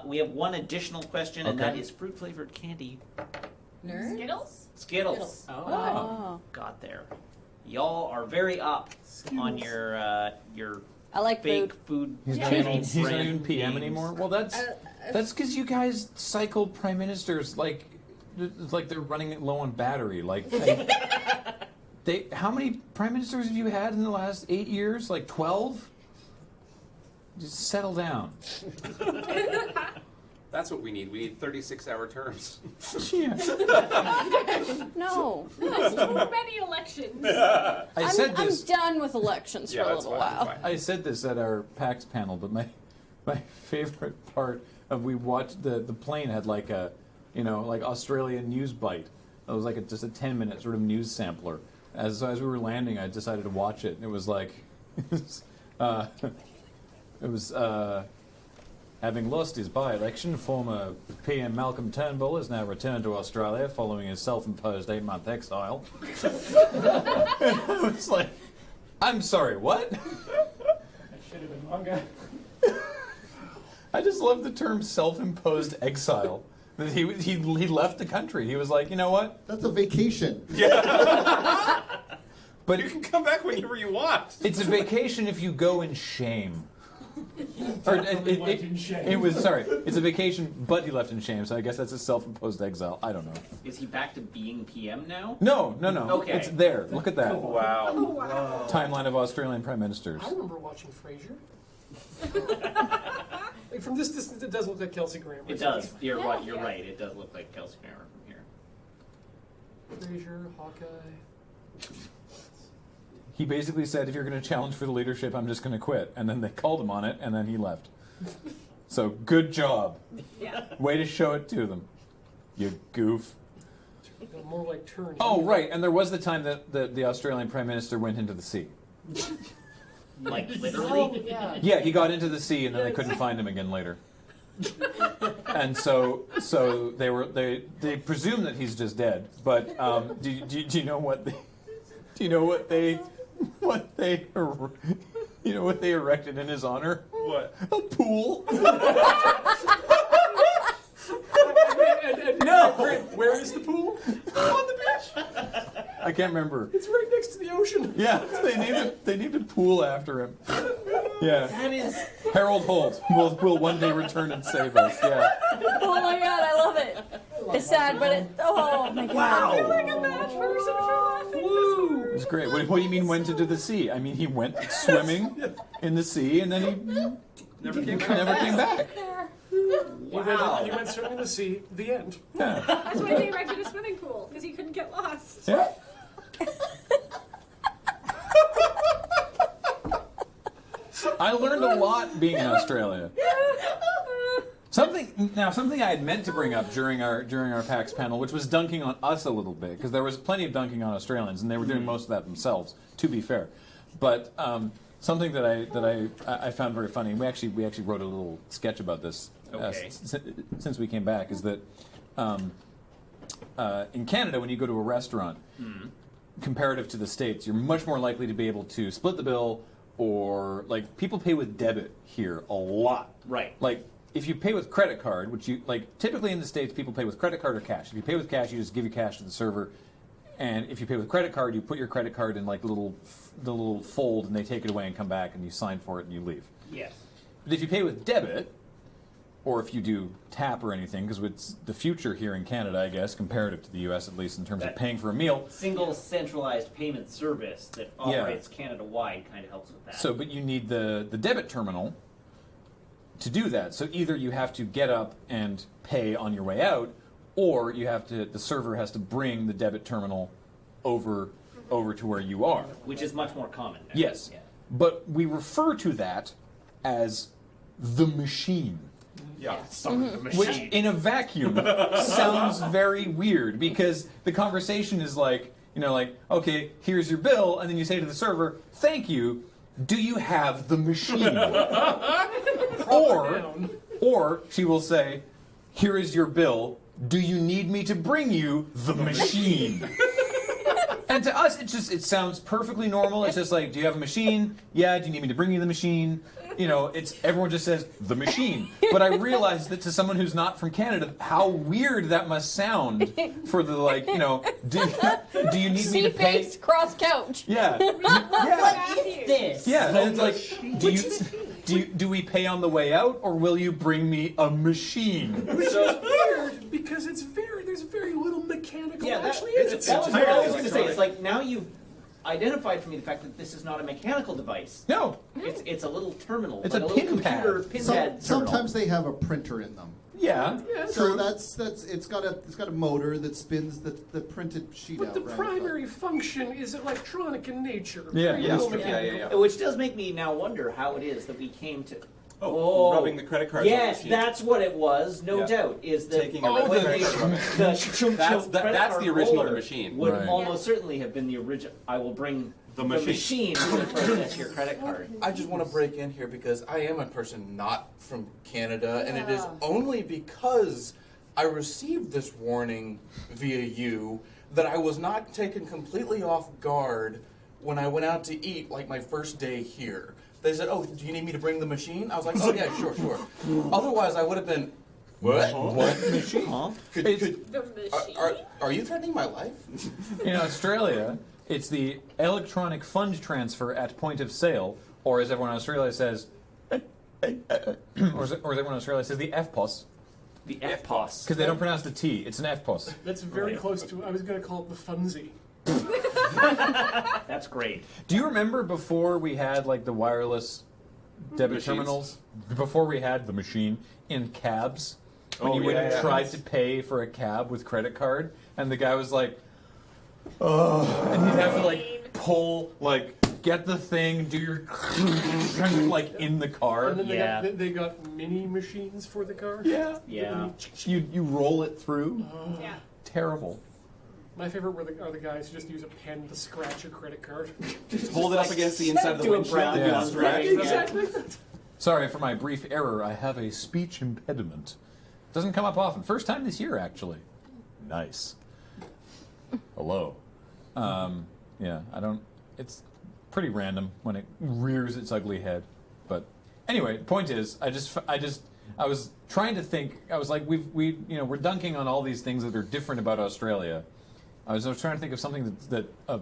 We have one additional question, and that is fruit-flavored candy. Nerds? Skittles? Skittles. Oh. Got there. Y'all are very up on your I like fake food He's not even PM anymore. Well, that's because you guys cycle prime ministers like they're running low on battery. Like, how many prime ministers have you had in the last 8 years? Like 12? Just settle down. That's what we need. We need 36-hour terms. Yeah. No. That's too many elections. I'm done with elections for a little while. I said this at our PAX panel, but my favorite part of we watched the plane had like a like Australian news bite. It was like just a 10-minute sort of news sampler. As we were landing, I decided to watch it, and it was like having lost his by-election, former PM Malcolm Turnbull has now returned to Australia following his self-imposed 8-month exile. I was like, I'm sorry, what? That should have been manga. I just love the term self-imposed exile. That he left the country. He was like, you know what? That's a vacation. Yeah. But you can come back whenever you want. It's a vacation if you go in shame. It's a vacation, but he left in shame, so I guess that's a self-imposed exile. I don't know. Is he back to being PM now? No. Okay. It's there. Look at that. Oh, wow. Oh, wow. Timeline of Australian prime ministers. I remember watching Frasier. Like, from this distance, it does look like Kelsey Grammer. It does. You're right. You're right. It does look like Kelsey Grammer from here. Frasier, Hawkeye. He basically said, if you're going to challenge for the leadership, I'm just going to quit. And then they called him on it, and then he left. So, good job. Yeah. Way to show it to them. You goof. More like turns. Oh, right. And there was the time that the Australian Prime Minister went into the sea. Like, literally? Oh, yeah. Yeah, he got into the sea, and then they couldn't find him again later. And so they presume that he's just dead. But do you know what they erected in his honor? What? A pool. No. Where is the pool? On the beach. I can't remember. It's right next to the ocean. Yeah, they named a pool after him. Yeah. That is... Harold Holt will one day return and save us. Yeah. Oh my god, I love it. It's sad, but oh my god. Wow. I feel like a bad person for laughing. It was great. What do you mean went into the sea? I mean, he went swimming in the sea, and then he never came back. Wow. He went swimming in the sea. The end. Yeah. That's why they erected a swimming pool, because he couldn't get lost. Yeah. I learned a lot being in Australia. Something I had meant to bring up during our PAX panel, which was dunking on us a little bit, because there was plenty of dunking on Australians, and they were doing most of that themselves, to be fair. But something that I found very funny, and we actually wrote a little sketch about this since we came back, is that in Canada, when you go to a restaurant, comparative to the States, you're much more likely to be able to split the bill, or like people pay with debit here a lot. Right. Like if you pay with credit card, which you like typically in the States, people pay with credit card or cash. If you pay with cash, you just give your cash to the server, and if you pay with credit card, you put your credit card in like the little fold, and they take it away and come back, and you sign for it and you leave. Yes. But if you pay with debit, or if you do tap or anything, because it's the future here in Canada, I guess, comparative to the U.S. at least in terms of paying for a meal. Single centralized payment service that operates Canada-wide kind of helps with that. So, but you need the debit terminal to do that. So either you have to get up and pay on your way out, or you have to. The server has to bring the debit terminal over to where you are. Which is much more common now. Yes, Yeah. but we refer to that as the machine. Yeah. The machine. Which, in a vacuum, sounds very weird, because the conversation is like, okay, here's your bill, and then you say to the server, thank you, do you have the machine? Or she will say, here is your bill, do you need me to bring you the machine? And to us, it sounds perfectly normal. It's just like, do you have a machine? Yeah. Do you need me to bring you the machine? You know, everyone just says the machine. But I realized that to someone who's not from Canada, how weird that must sound for the do you need me to pay? C-face cross couch. Yeah. What is this? Yeah. And it's like, do we pay on the way out, or will you bring me a machine? Which is weird because there's very little mechanical. Yeah, that actually was is. what I was going to say. It's like now you've identified for me the fact that this is not a mechanical device. No. It's a little terminal. It's like a little pin pad. computer pin pad terminal. Sometimes they have a printer in them. Yeah. So that's it's got a motor that spins the printed sheet But out. the right? primary function is electronic in nature. Yeah, Very yeah, little true. Yeah, mechanical. Which does make me now wonder how it is that we came to. Rubbing the credit cards on the Yes, machine. that's what it was. No Yeah. doubt is that Taking a when credit they- card. the That's credit the original card machine. would Right. almost certainly have been the original. I will bring The the machine. machine to process your credit card. I just want to break in here because I am a person not from Canada, and it is only because I received this warning via you that I was not taken completely off guard when I went out to eat, like my first day here. They said, "Oh, do you need me to bring the machine?" I was like, "Oh yeah, sure." Otherwise, I would have been, "What? What machine? Could, The machine. are you threatening my life?" In Australia, it's the electronic fund transfer at point of sale, or as everyone in Australia says, or as everyone in Australia says, the FPOS, The FPOS. because they don't pronounce the T. It's an FPOS. That's very close to. I was going to call it the funzy. That's great. Do you remember before we had like the wireless debit Machines. terminals? Before we had the machine in cabs, when you went and yeah. tried to pay for a cab with credit card, and the guy was like, "Oh," and he'd have to like pull, like get the thing, do your like in the car. And then Yeah. they got mini machines for the car. Yeah. Yeah. You roll it through. Yeah. Terrible. My favorite are the guys who just use a pen to scratch a credit card. Just hold it up against the inside of the Do a windshield. brown Yeah. nose ring. Exactly. Sorry for my brief error. I have a speech impediment. Doesn't come up often. First time this year, actually. Nice. Hello. Yeah, I don't. It's pretty random when it rears its ugly head. But anyway, point is, I was trying to think. I was like, we're dunking on all these things that are different about Australia. I was trying to think of something that a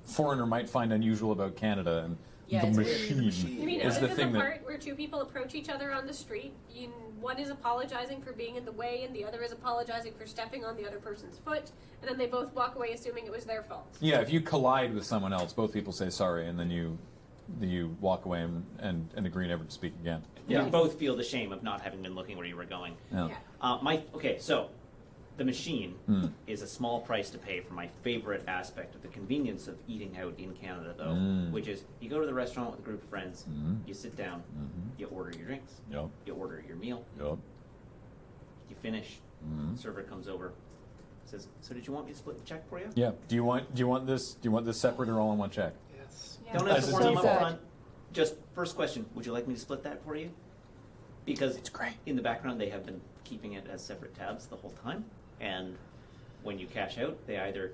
foreigner might find unusual about Canada, and Yeah, the it's weird. machine You mean is other the than thing the that. part where two people approach each other on the street, one is apologizing for being in the way, and the other is apologizing for stepping on the other person's foot, and then they both walk away assuming it was their fault. Yeah, if you collide with someone else, both people say sorry, and then you walk away and agree never to speak again. Yeah, both feel the shame of not having been looking where you were going. Yeah. Yeah. So the machine is a small price to pay for my favorite aspect of the convenience of eating out in Canada, though, which is you go to the restaurant with a group of friends, you sit down, you order your drinks, Yep. you order your meal, Yep. you finish, server comes over, says, "So did you want me to split the check for you?" Yeah. Do you want this separate or all in one check? Yes. Yeah. Don't ask As a for them up default. front. Just first question: would you like me to split that for you? Because It's great. in the background, they have been keeping it as separate tabs the whole time, and when you cash out, they either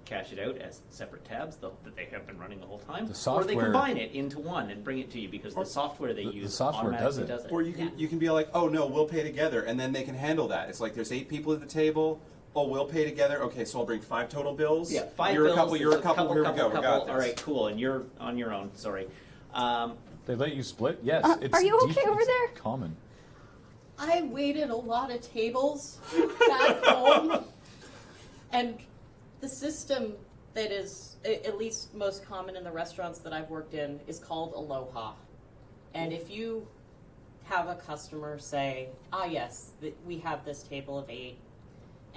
cash it out as separate tabs that they have been running the whole time, The or they software- combine it into one and bring it to you because the software they the use software does automatically it. does it. Or you can be like, oh no, we'll pay together, and then they can handle that. It's like there's 8 people at the table. Oh, we'll pay together. Okay, so I'll bring 5 total bills. Yeah, 5 You're bills. a couple. You're it's a couple. Here we go. We got couple. this. All right, cool. And you're on your own. Sorry. They let you split? Yes. It's are you okay default. over there? It's common. I waited a lot of tables back home, and the system that is at least most common in the restaurants that I've worked in is called Aloha. And if you have a customer say, yes, we have this table of 8,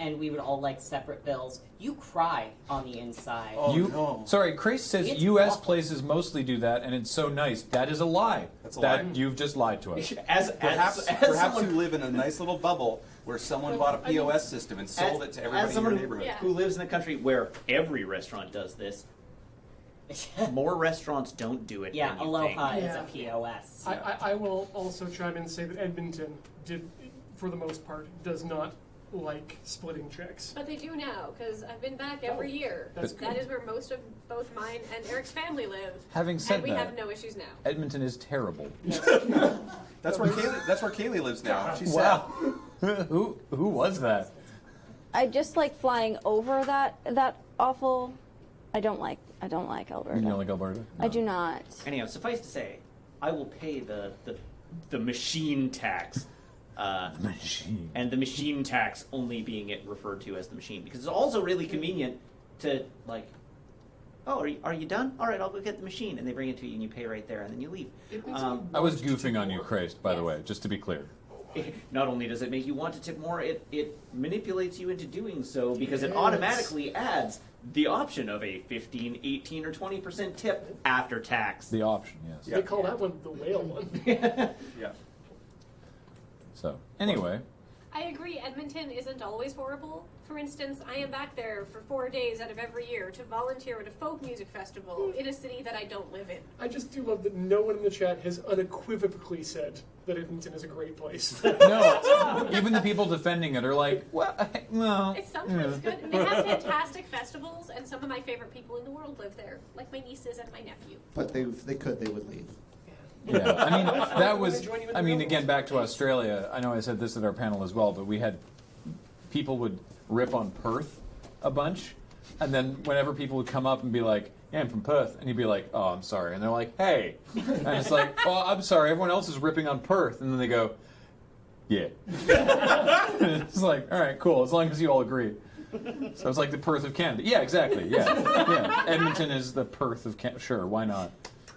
and we would all like separate bills, you cry on the inside. Oh, you no. Sorry, Grace says It's U.S. awful. places mostly do that, and it's so nice. That is a lie. That's a that lie. You've just lied to us. Perhaps someone, you live in a nice little bubble where someone bought a POS system and sold it to everybody as in someone your neighborhood. Yeah. who lives in a country where every restaurant does this, more restaurants don't do it. Yeah, than you Aloha think. is a Yeah. POS. I will also chime in and say that Edmonton for the most part, does not like splitting checks. But they do now, because I've been back every year. That's That is where most of both mine and Eric's family live. Having said and we that, have no issues now. Edmonton is terrible. That's where Kaylee lives now. She's sad. Who was that? I just like flying over that awful. I don't like Alberta. You don't like Alberta? I do not. Anyhow, suffice to say, I will pay the machine tax. Machine. And the machine tax only being referred to as the machine, because it's also really convenient to like, oh, are you done? All right, I'll go get the machine, and they bring it to you, and you pay right there, and then you leave. I was goofing on you, Christ, by the way, just to be clear. Not only does it make you want to tip more, it manipulates you into doing so, because it automatically adds the option of a 15, 18, or 20% tip after tax. The option, yes. They call that one the whale one. Yeah. So, anyway. I agree, Edmonton isn't always horrible. For instance, I am back there for 4 days out of every year to volunteer at a folk music festival in a city that I don't live in. I just do love that no one in the chat has unequivocally said that Edmonton is a great place. No, even the people defending it are like, well, no. It's sometimes good. And they have fantastic festivals, and some of my favorite people in the world live there, like my nieces and my nephew. But they would leave. Yeah, I mean, that was, I mean, again, back to Australia, I know I said this at our panel as well, but we had, people would rip on Perth a bunch, and then whenever people would come up and be like, yeah, I'm from Perth, and you'd be like, oh, I'm sorry, and they're like, hey, and it's like, well, I'm sorry, everyone else is ripping on Perth, and then they go, yeah. It's like, all right, cool, as long as you all agree. So it's like the Perth of Canada. Yeah, exactly, yeah. Edmonton is the Perth of Canada, sure, why not?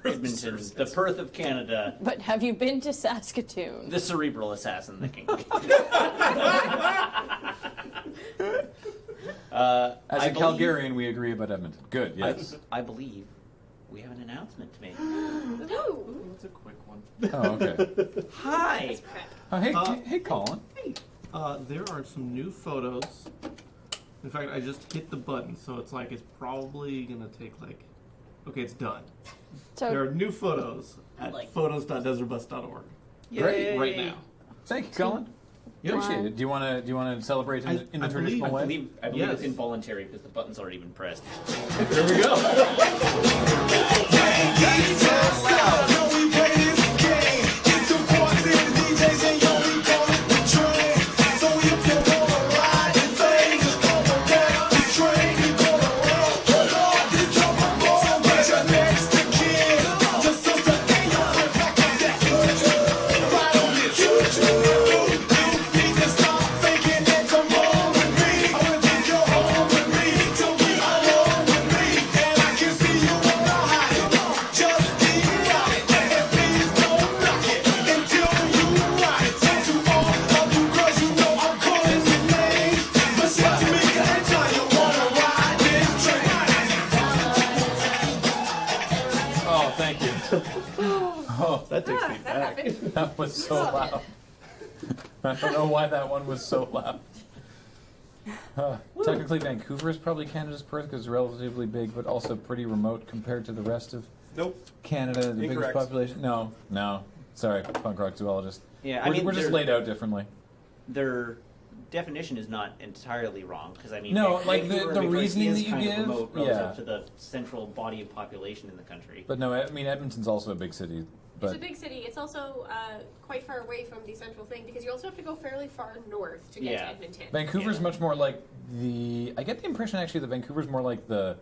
Edmonton, the Perth of Canada. But have you been to Saskatoon? The cerebral assassin, the king. As a Calgarian, we agree about Edmonton. Good, yes. I believe we have an announcement to make. Ooh. It's a quick one. Oh, okay. Hi! Oh, hey, Colin. There are some new photos. In fact, I just hit the button, so it's like it's probably gonna take like. Okay, it's done. There So are new photos at photos.desertbus.org Great. right now. Thank you, Colin. Yep. Appreciate it. Do you want to celebrate in the traditional I way? believe Yes. it's involuntary because the button's already been pressed. Here we go. Oh, thank you. Oh, That takes me That back. happened. that was so loud. I don't know why that one was so loud. Technically, Vancouver is probably Canada's Perth because it's relatively big, but also pretty remote compared to the rest of Nope. Canada. The biggest Incorrect. population. No. Sorry, punk rock zoologist. Yeah, I we're, mean, we're just they're- laid out differently. Their definition is not entirely wrong because I mean, No, Vancouver, like the because reasoning is that you kind of give, remote relative yeah. to the central body of population in the country. But no, I mean Edmonton's also a big city. But It's a big city. It's also quite far away from the central thing because you also have to go fairly far north to get Yeah. to Edmonton. Vancouver's Yeah. much more like the. I get the impression actually that Vancouver's more like the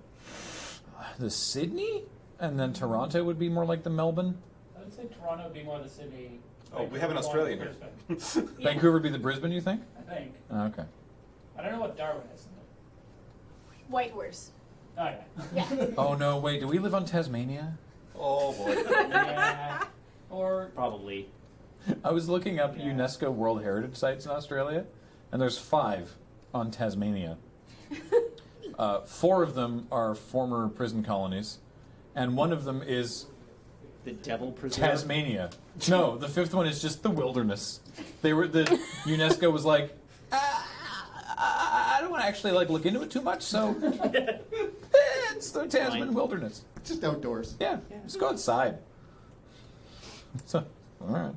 Sydney, and then Toronto would be more like the Melbourne. I would say Toronto would be more the Sydney. Oh, we have an Australian here. Brisbane, Vancouver would be the Brisbane, you think? I think. Oh, okay. I don't know what Darwin is. Whitehorse. Oh, yeah. Yeah. Oh no, wait. Do we live on Tasmania? Oh boy. Yeah. Or Probably. I was looking up Yeah. UNESCO World Heritage Sites in Australia, and there's 5 on Tasmania. 4 of them are former prison colonies, and one of them is The Devil Preserve. Tasmania. No, the 5th one is just the wilderness. The UNESCO was like, I don't want to actually look into it too much, so it's the Tasman Fine. wilderness. Just outdoors. Yeah, just go outside. So, all right.